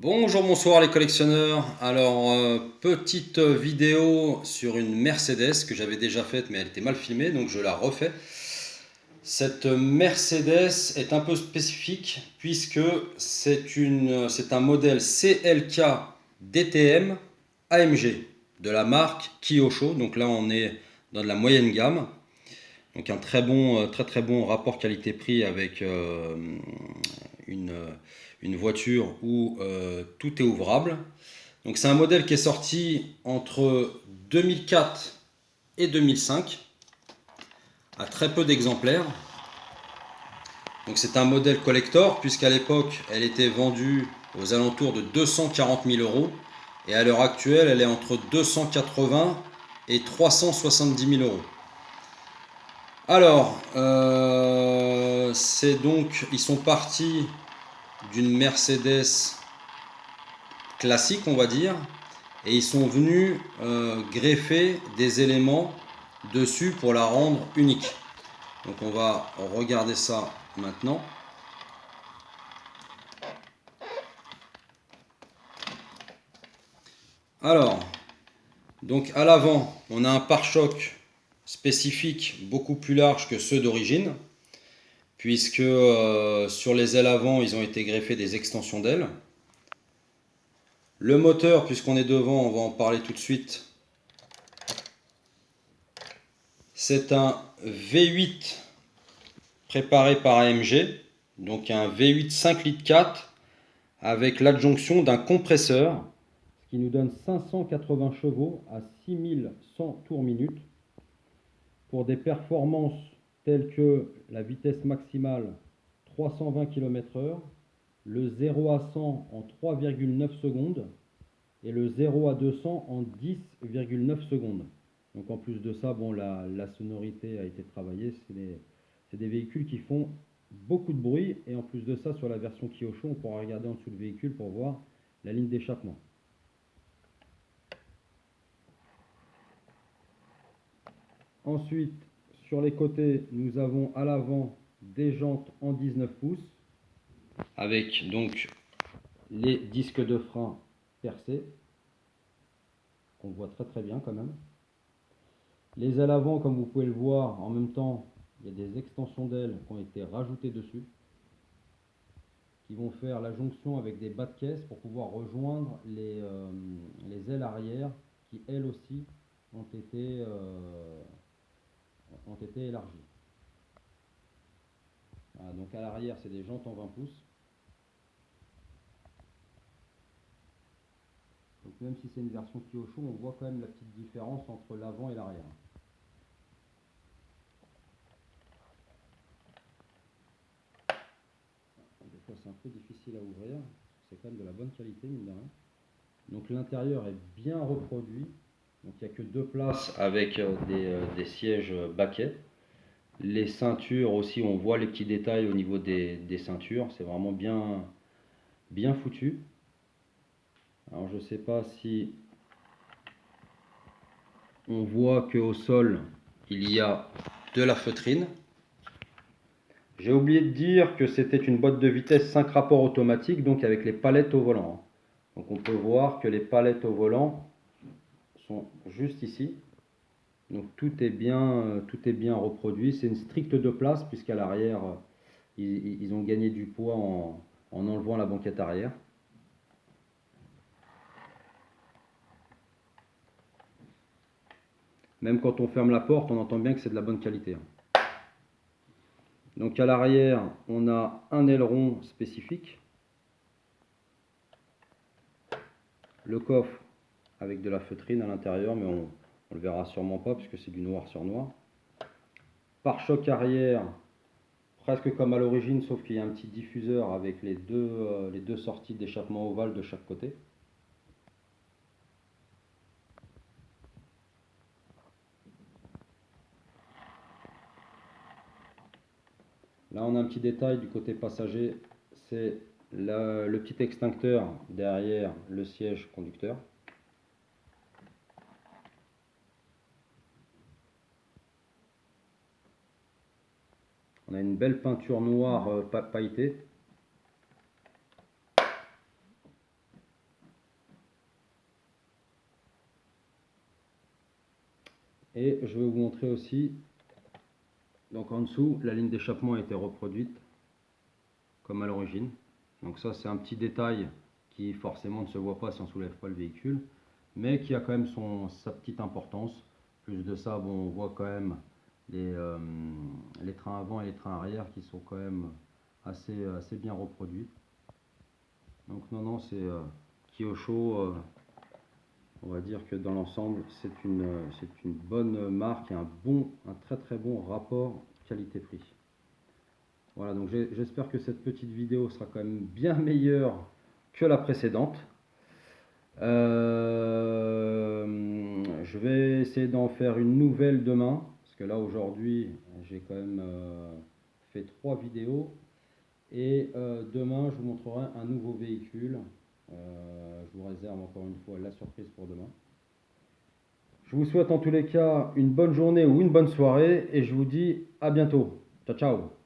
Bonjour, bonsoir les collectionneurs. Alors, petite vidéo sur une Mercedes que j'avais déjà faite, mais elle était mal filmée, donc je la refais. Cette Mercedes est un peu spécifique puisque c'est un modèle CLK DTM AMG de la marque Kyosho. Donc là, on est dans de la moyenne gamme. Donc un très bon rapport qualité-prix avec une, une voiture où tout est ouvrable. Donc c'est un modèle qui est sorti entre 2004 et 2005 à très peu d'exemplaires. Donc c'est un modèle collector puisqu'à l'époque elle était vendue aux alentours de 240 000 euros et à l'heure actuelle elle est entre 280 et 370 000 euros. Alors, ils sont partis d'une Mercedes classique, on va dire, et ils sont venus greffer des éléments dessus pour la rendre unique. Donc on va regarder ça maintenant. Alors, donc à l'avant, on a un pare-choc spécifique beaucoup plus large que ceux d'origine, puisque sur les ailes avant, ils ont été greffés des extensions d'ailes. Le moteur, puisqu'on est devant, on va en parler tout de suite. C'est un V8 préparé par AMG, donc un V8 5 litres 4 avec l'adjonction d'un compresseur, ce qui nous donne 580 chevaux à 6100 tours minute pour des performances telles que la vitesse maximale 320 km/h, le 0 à 100 en 3,9 secondes et le 0 à 200 en 10,9 secondes. Donc en plus de ça, bon, la sonorité a été travaillée. C'est des véhicules qui font beaucoup de bruit. Et en plus de ça, sur la version Kyosho, on pourra regarder en dessous du véhicule pour voir la ligne d'échappement. Ensuite, sur les côtés, nous avons à l'avant des jantes en 19 pouces avec donc les disques de frein percés qu'on voit très bien quand même. Les ailes avant, comme vous pouvez le voir, en même temps, il y a des extensions d'ailes qui ont été rajoutées dessus, qui vont faire la jonction avec des bas de caisse pour pouvoir rejoindre les ailes arrière qui, elles aussi, ont été élargies. Voilà, donc à l'arrière, c'est des jantes en 20 pouces. Donc même si c'est une version Kyosho, on voit quand même la petite différence entre l'avant et l'arrière. Des fois c'est un peu difficile à ouvrir, c'est quand même de la bonne qualité mine de rien. Donc l'intérieur est bien reproduit, donc il n'y a que deux places avec des sièges baquets. Les ceintures aussi, on voit les petits détails au niveau des ceintures, c'est vraiment bien foutu. Alors je ne sais pas si on voit qu'au sol il y a de la feutrine. J'ai oublié de dire que c'était une boîte de vitesse 5 rapports automatique, donc avec les palettes au volant. Donc on peut voir que les palettes au volant sont juste ici. Donc tout est bien reproduit. C'est une stricte de place puisqu'à l'arrière, ils ont gagné du poids en enlevant la banquette arrière. Même quand on ferme la porte, on entend bien que c'est de la bonne qualité. Donc à l'arrière, on a un aileron spécifique. Le coffre avec de la feutrine à l'intérieur, mais on ne le verra sûrement pas puisque c'est du noir sur noir. Pare-choc arrière, presque comme à l'origine, sauf qu'il y a un petit diffuseur avec les deux sorties d'échappement ovale de chaque côté. Là, on a un petit détail du côté passager, c'est le petit extincteur derrière le siège conducteur. On a une belle peinture noire pailletée. Et je vais vous montrer aussi, donc en dessous, la ligne d'échappement a été reproduite comme à l'origine. Donc ça c'est un petit détail qui forcément ne se voit pas si on ne soulève pas le véhicule, mais qui a quand même sa petite importance. Plus de ça, bon, on voit quand même les trains avant et les trains arrière qui sont quand même assez bien reproduits. Donc non, c'est Kyosho, on va dire que dans l'ensemble, c'est une bonne marque et un très bon rapport qualité-prix. Voilà, donc j'espère que cette petite vidéo sera quand même bien meilleure que la précédente. Je vais essayer d'en faire une nouvelle demain, parce que là aujourd'hui j'ai quand même fait 3 vidéos. Et demain je vous montrerai un nouveau véhicule. Je vous réserve encore une fois la surprise pour demain. Je vous souhaite en tous les cas une bonne journée ou une bonne soirée et je vous dis à bientôt. Ciao ciao.